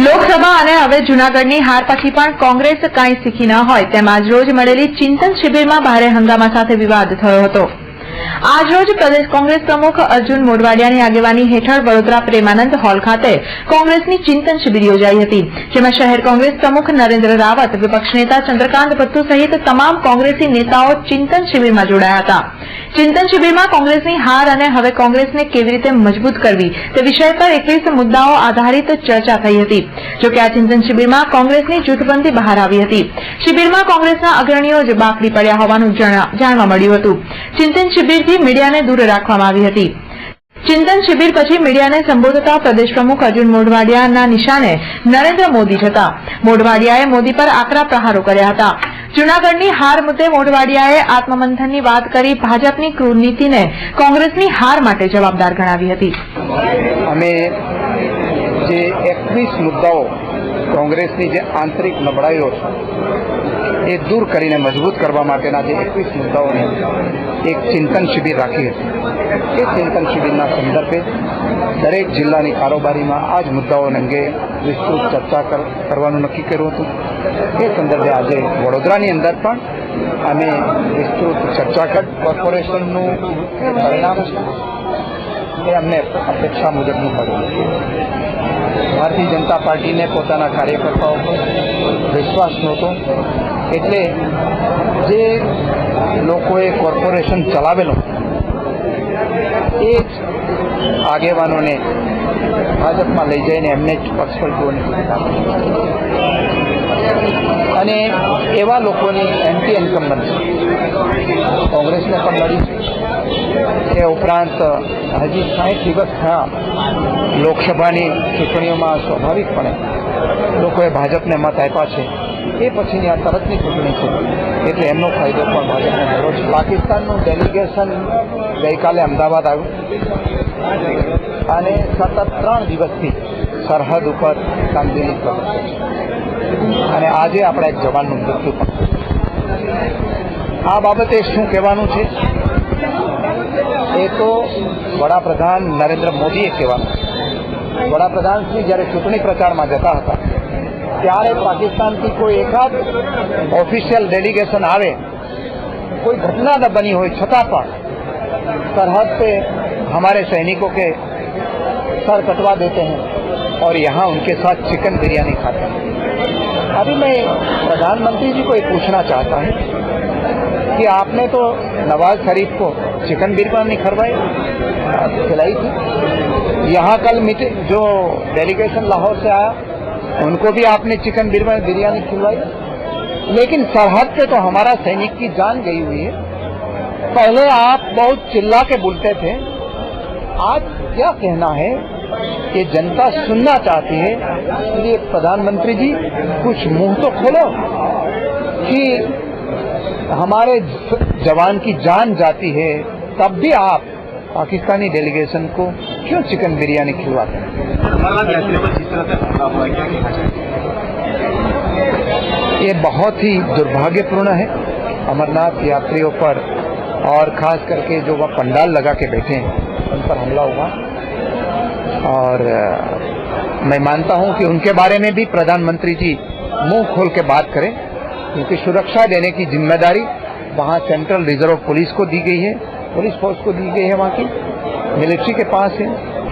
લોકસભા અને હવે જૂનાગઢની હાર પછી પણ કોંગ્રેસ કાંઈ શીખી ન હોય તેમ આજરોજ મળેલી ચિંતન શિબિરમાં ભારે હંગામા સાથે વિવાદ થયો હતો। આજરોજ પ્રદેશ કોંગ્રેસ પ્રમુખ અર્જુન મોઢવાડિયાની આગેવાની હેઠળ વડોદરા પ્રેમાનંદ હોલ ખાતે કોંગ્રેસની ચિંતન શિબિર યોજાઈ હતી, જેમાં શહેર કોંગ્રેસ પ્રમુખ નરેન્દ્ર રાવત, વિપક્ષ નેતા ચંદ્રકાંત ભટ્ટુ સહિત તમામ કોંગ્રેસી નેતાઓ ચિંતન શિબિરમાં જોડાયા હતા। ચિંતન શિબિરમાં કોંગ્રેસની હાર અને હવે કોંગ્રેસને કેવી રીતે મજબૂત કરવી તે વિષય પર 21 મુદ્દાઓ આધારિત ચર્ચા થઈ હતી। જો કે આ ચિંતન શિબિરમાં કોંગ્રેસની જૂથબંધી બહાર આવી હતી। શિબિરમાં કોંગ્રેસના અગ્રણીઓ જ બાકડી પડ્યા હોવાનું જાણવા મળ્યું હતું। ચિંતન શિબિરથી મીડિયાને દૂર રાખવામાં આવી હતી। ચિંતન શિબિર પછી મીડિયાને સંબોધતા પ્રદેશ પ્રમુખ અર્જુન મોઢવાડિયાના નિશાને નરેન્દ્ર મોદી હતા। મોઢવાડિયાએ મોદી પર આકરા પ્રહારો કર્યા હતા। જૂનાગઢની હાર મુદ્દે મોઢવાડિયાએ આત્મમંથનની વાત કરી ભાજપની ક્રૂર નીતિને કોંગ્રેસની હાર માટે જવાબદાર ગણાવી હતી। અમે જે 21 મુદ્દાઓ કોંગ્રેસની જે આંતરિક નબળાઈઓ છે એ દૂર કરીને મજબૂત કરવા માટેના જે 21 મુદ્દાઓની એક ચિંતન શિબિર રાખી હતી। એ ચિંતન શિબિરના સંદર્ભે દરેક જિલ્લાની કારોબારીમાં આ જ મુદ્દાઓ અંગે વિસ્તૃત ચર્ચા કરવાનું નક્કી કર્યું હતું। એ સંદર્ભે આજે વડોદરાની અંદર પણ અમે વિસ્તૃત ચર્ચા કરી। કોર્પોરેશનનું પરિણામ છે એ અમને અપેક્ષા મુજબનું મળ્યું। ભારતીય જનતા પાર્ટીને પોતાના કાર્યકર્તાઓ પર વિશ્વાસ નહોતો, એટલે જે લોકોએ કોર્પોરેશન ચલાવેલો એ જ આગેવાનોને ભાજપમાં લઈ જઈને એમને જ પક્ષપલટુઓની અને એવા લોકોની એન્ટી ઇન્કમ્બન્સ કોંગ્રેસને પણ મળી છે। એ ઉપરાંત હજી 60 દિવસ થયા લોકસભાની ચૂંટણીઓમાં સ્વાભાવિકપણે લોકોએ ભાજપને મત આપ્યા છે। એ પછીની આ તરતની ચૂંટણી છે, એટલે એમનો ફાયદો પણ ભાજપને મળ્યો છે। પાકિસ્તાનનું ડેલિગેશન ગઈકાલે અમદાવાદ આવ્યું અને સતત 3 દિવસથી સરહદ ઉપર કામગીરી કરે છે અને આજે આપણા એક જવાનનું મૃત્યુ પણ। આ બાબતે શું કહેવાનું છે એ તો વડાપ્રધાન નરેન્દ્ર મોદીએ કહેવાનું છે। વડાપ્રધાન શ્રી જ્યારે ચૂંટણી પ્રચારમાં જતા હતા ત્યારે પાકિસ્તાનથી કોઈ એકાદ ઓફિશિયલ ડેલિગેશન આવે, કોઈ घटना न बनी हो छता पर सरहद पे हमारे सैनिकों के सर कटवा देते हैं और यहाँ उनके साथ चिकन बिरयानी खाते हैं। अभी मैं प्रधानमंत्री जी को ये पूछना चाहता हूँ कि आपने तो नवाज शरीफ को चिकन बिरयानी खिलाई थी, यहाँ कल जो डेलीगेशन लाहौर से आया उनको भी आपने चिकन बिरयानी खिलवाई, लेकिन सरहद पे तो हमारा सैनिक की जान गई हुई है। पहले आप बहुत चिल्ला के बोलते थे, आज क्या कहना है कि जनता सुनना चाहती है। इसलिए प्रधानमंत्री जी कुछ मुंह तो खोलो कि हमारे जवान की जान जाती है, तब भी आप पाकिस्तानी डेलीगेशन को क्यों चिकन बिरयानी खिलवाते हैं? ये बहुत ही दुर्भाग्यपूर्ण है। अमरनाथ यात्रियों पर और खास करके जो वह पंडाल लगा के बैठे हैं उन पर हमला हुआ और मैं मानता हूं कि उनके बारे में भी प्रधानमंत्री जी मुंह खोल के बात करें, क्योंकि सुरक्षा देने की जिम्मेदारी वहां सेंट्रल रिजर्व पुलिस को दी गई है, पुलिस फोर्स को दी गई है, वहां की मिलिट्री के पास है।